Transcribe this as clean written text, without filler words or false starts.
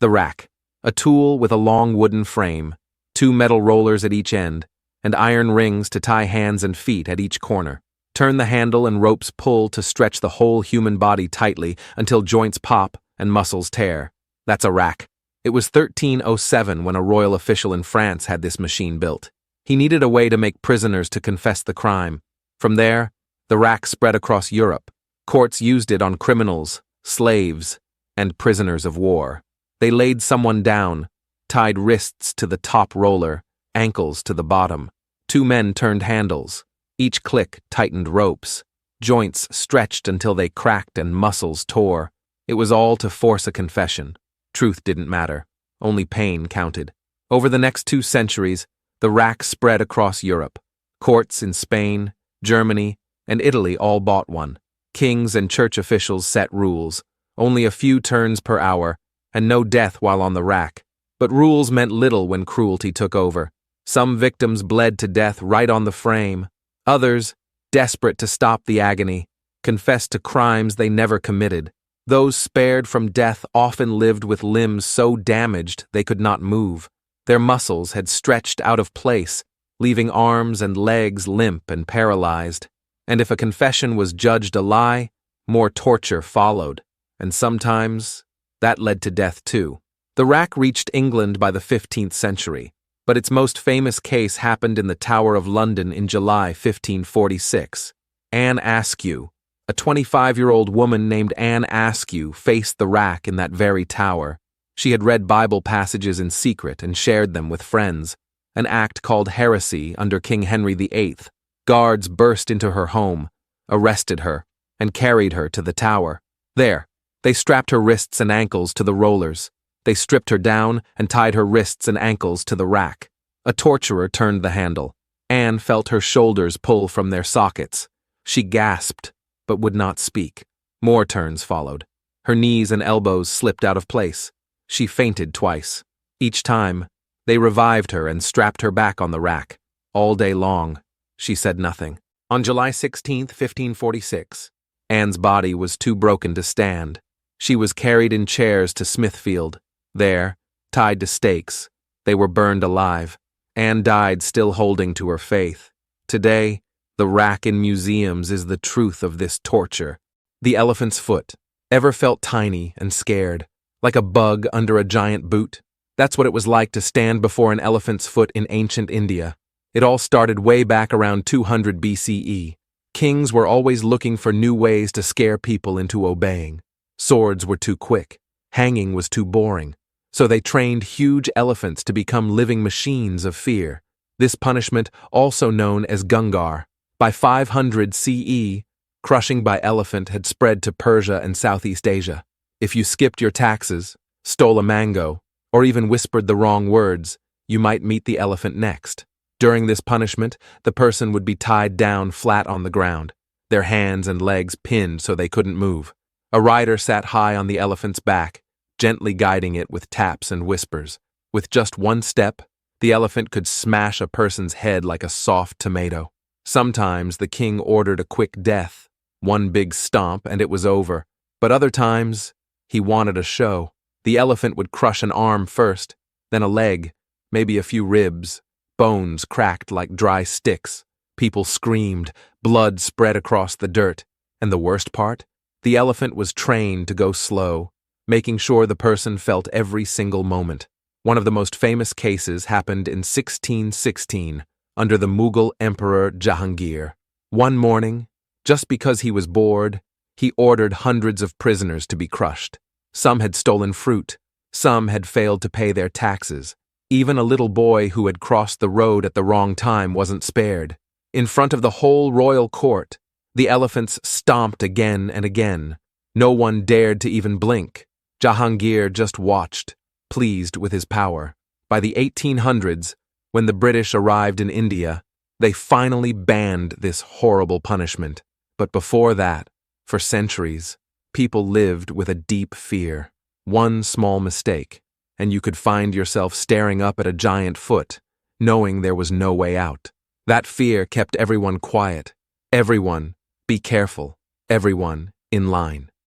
The rack, a tool with a long wooden frame, two metal rollers at each end, and iron rings to tie hands and feet at each corner. Turn the handle and ropes pull to stretch the whole human body tightly until joints pop and muscles tear. That's a rack. It was 1307 when a royal official in France had this machine built. He needed a way to make prisoners to confess the crime. From there, the rack spread across Europe. Courts used it on criminals, slaves, and prisoners of war. They laid someone down, tied wrists to the top roller, ankles to the bottom. Two men turned handles. Each click tightened ropes. Joints stretched until they cracked and muscles tore. It was all to force a confession. Truth didn't matter. Only pain counted. Over the next 2 centuries, the rack spread across Europe. Courts in Spain, Germany, and Italy all bought one. Kings and church officials set rules. Only a few turns per hour, and no death while on the rack. But rules meant little when cruelty took over. Some victims bled to death right on the frame. Others, desperate to stop the agony, confessed to crimes they never committed. Those spared from death often lived with limbs so damaged they could not move. Their muscles had stretched out of place, leaving arms and legs limp and paralyzed. And if a confession was judged a lie, more torture followed. And sometimes, that led to death too. The rack reached England by the 15th century. But its most famous case happened in the Tower of London in July 1546. Anne Askew, a 25-year-old woman named Anne Askew, faced the rack in that very tower. She had read Bible passages in secret and shared them with friends, an act called heresy under King Henry VIII. Guards burst into her home, arrested her, and carried her to the tower. There, they strapped her wrists and ankles to the rollers. They stripped her down and tied her wrists and ankles to the rack. A torturer turned the handle. Anne felt her shoulders pull from their sockets. She gasped, but would not speak. More turns followed. Her knees and elbows slipped out of place. She fainted twice. Each time, they revived her and strapped her back on the rack. All day long, she said nothing. On July 16, 1546, Anne's body was too broken to stand. She was carried in chairs to Smithfield. There, tied to stakes, they were burned alive. Anne died still holding to her faith. Today, the rack in museums is the truth of this torture. The elephant's foot. Ever felt tiny and scared, like a bug under a giant boot? That's what it was like to stand before an elephant's foot in ancient India. It all started way back around 200 BCE. Kings were always looking for new ways to scare people into obeying. Swords were too quick. Hanging was too boring. So they trained huge elephants to become living machines of fear. This punishment, also known as gungar. By 500 CE, crushing by elephant had spread to Persia and Southeast Asia. If you skipped your taxes, stole a mango, or even whispered the wrong words, you might meet the elephant next. During this punishment, the person would be tied down flat on the ground, their hands and legs pinned so they couldn't move. A rider sat high on the elephant's back, gently guiding it with taps and whispers. With just one step, the elephant could smash a person's head like a soft tomato. Sometimes the king ordered a quick death, one big stomp and it was over. But other times, he wanted a show. The elephant would crush an arm first, then a leg, maybe a few ribs. Bones cracked like dry sticks. People screamed, blood spread across the dirt. And the worst part? The elephant was trained to go slow, making sure the person felt every single moment. One of the most famous cases happened in 1616 under the Mughal Emperor Jahangir. One morning, just because he was bored, he ordered hundreds of prisoners to be crushed. Some had stolen fruit, some had failed to pay their taxes. Even a little boy who had crossed the road at the wrong time wasn't spared. In front of the whole royal court, the elephants stomped again and again. No one dared to even blink. Jahangir just watched, pleased with his power. By the 1800s, when the British arrived in India, they finally banned this horrible punishment. But before that, for centuries, people lived with a deep fear. One small mistake, and you could find yourself staring up at a giant foot, knowing there was no way out. That fear kept everyone quiet. Everyone, be careful. Everyone, in line.